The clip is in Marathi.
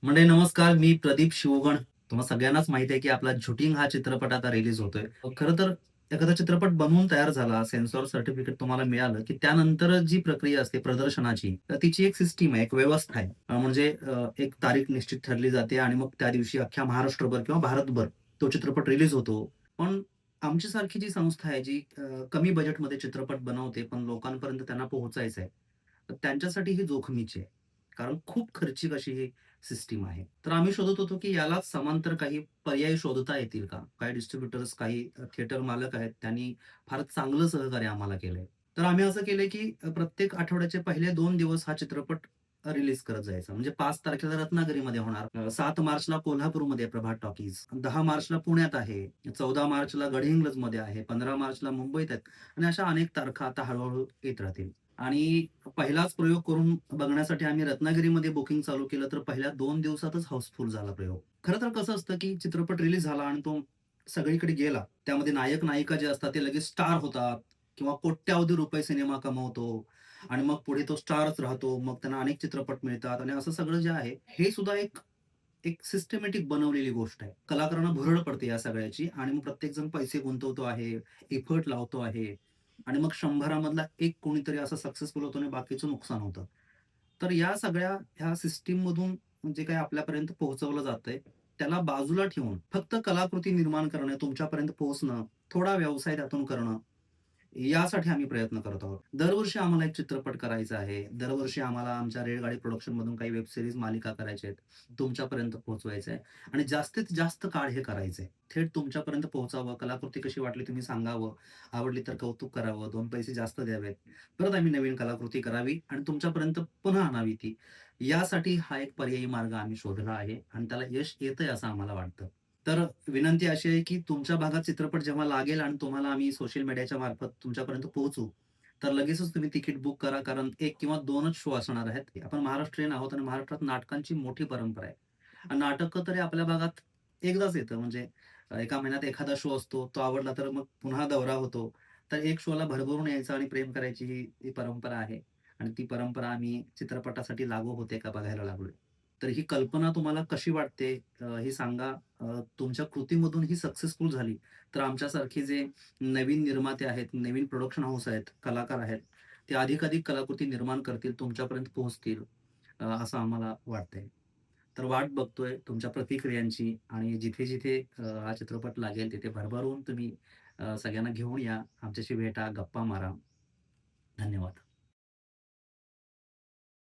म्हणजे नमस्कार, मी प्रदीप शिवगण. तुम्हा सगळ्यांनाच माहिती आहे, की आपला झुटिंग हा चित्रपट आता रिलीज होतोय. खरं तर एखादा चित्रपट बनवून तयार झाला, सेन्सॉर सर्टिफिकेट तुम्हाला मिळालं, की त्यानंतर जी प्रक्रिया असते प्रदर्शनाची, तर तिची एक सिस्टम आहे, एक व्यवस्था आहे. म्हणजे एक तारीख निश्चित ठरली जाते आणि मग त्या दिवशी अख्ख्या महाराष्ट्रभर किंवा भारतभर तो चित्रपट रिलीज होतो. पण आमच्यासारखी जी संस्था आहे, जी कमी बजेटमध्ये चित्रपट बनवते, पण लोकांपर्यंत त्यांना पोहोचायचं आहे. तर त्यांच्यासाठी ही जोखमीची आहे. कारण खूप खर्चिक अशी ही सिस्टम आहे. तर आम्ही शोधत होतो, की यालाच समांतर काही पर्याय शोधता येतील का? काही डिस्ट्रिब्युटर्स, काही थिएटर मालक आहेत, त्यांनी फारच चांगलं सहकार्य आम्हाला केलंय. तर आम्ही असं केलंय, की प्रत्येक आठवड्याचे पहिले 2 दिवस हा चित्रपट रिलीज करत जायचा. म्हणजे 5 तारखेला रत्नागिरीमध्ये होणार, 7 मार्चला कोल्हापूरमध्ये प्रभात टॉकीज, 10 मार्चला पुण्यात आहे, 14 मार्चला गडहिंग्लजमध्ये आहे, 15 मार्चला मुंबईत आहेत आणि अशा अनेक तारखा आता हळू येत राहतील. आणि पहिलाच प्रयोग करून बघण्यासाठी आम्ही रत्नागिरीमध्ये बुकिंग चालू केलं, तर पहिल्या 2 दिवसातच हाऊसफुल झाला प्रयोग. खरं तर कसं असतं, की चित्रपट रिलीज झाला आणि तो सगळीकडे गेला. त्यामध्ये नायक-नायिका जे असतात ते लगेच स्टार होतात किंवा कोट्यावधी रुपये सिनेमा कमवतो आणि मग पुढे तो स्टारच राहतो. मग त्यांना अनेक चित्रपट मिळतात आणि असं सगळं जे आहे, हे सुद्धा एक एक सिस्टमॅटिक बनवलेली गोष्ट आहे. कलाकारांना भुरळ पडते या सगळ्याची आणि मग प्रत्येकजण पैसे गुंतवतो आहे, एफर्ट लावतो आहे आणि मग 100 मधला एक कोणीतरी असा सक्सेसफुल होतो आणि बाकीचं नुकसान होतं. तर या सगळ्या ह्या सिस्टममधून जे काही आपल्यापर्यंत पोहोचवलं जातंय, त्याला बाजूला ठेवून फक्त कलाकृती निर्माण करणं, तुमच्यापर्यंत पोहोचणं, थोडा व्यवसाय त्यातून करणं यासाठी आम्ही प्रयत्न करत आहोत. दरवर्षी आम्हाला एक चित्रपट करायचा आहे. दरवर्षी आम्हाला आमच्या रेलगाडी प्रोडक्शनमधून काही वेब सीरीज मालिका करायच्या आहेत. तुमच्यापर्यंत पोहोचवायचं आहे आणि जास्तीत जास्त काळ हे करायचं आहे. थेट तुमच्यापर्यंत पोहोचावं, कलाकृती कशी वाटली तुम्ही सांगावं, आवडली तर कौतुक करावं, 2 पैसे जास्त द्यावेत. परत आम्ही नवीन कलाकृती करावी आणि तुमच्यापर्यंत पुन्हा आणावी ती. यासाठी हा एक पर्यायी मार्ग आम्ही शोधला आहे आणि त्याला यश येतंय असं आम्हाला वाटतं. तर विनंती अशी आहे, की तुमच्या भागात चित्रपट जेव्हा लागेल आणि तुम्हाला आम्ही सोशल मीडियाच्या मार्फत तुमच्यापर्यंत पोहोचू, तर लगेचच तुम्ही तिकीट बुक करा. कारण 1 किंवा 2च शो असणार आहेत. आपण महाराष्ट्रीयन आहोत आणि महाराष्ट्रात नाटकांची मोठी परंपरा आहे. आणि नाटकं तरी आपल्या भागात एकदाच येतं. म्हणजे एका महिन्यात एखादा शो असतो. तो आवडला तर मग पुन्हा दौरा होतो. तर एक शोला भरभरून यायचं आणि प्रेम करायची ही ही परंपरा आहे. आणि ती परंपरा आम्ही चित्रपटासाठी लागू होते का बघायला लागलोय. तर ही कल्पना तुम्हाला कशी वाटते हे सांगा. तुमच्या कृतीमधून ही सक्सेसफुल झाली, तर आमच्यासारखे जे नवीन निर्माते आहेत, नवीन प्रोडक्शन हाऊस आहेत, कलाकार आहेत, ते अधिकाधिक कलाकृती निर्माण करतील, तुमच्यापर्यंत पोहोचतील असं आम्हाला वाटतंय. तर वाट बघतोय तुमच्या प्रतिक्रियांची आणि जिथे-जिथे हा चित्रपट लागेल तिथे भरभरून तुम्ही सगळ्यांना घेऊन या, आमच्याशी भेटा, गप्पा मारा. धन्यवाद.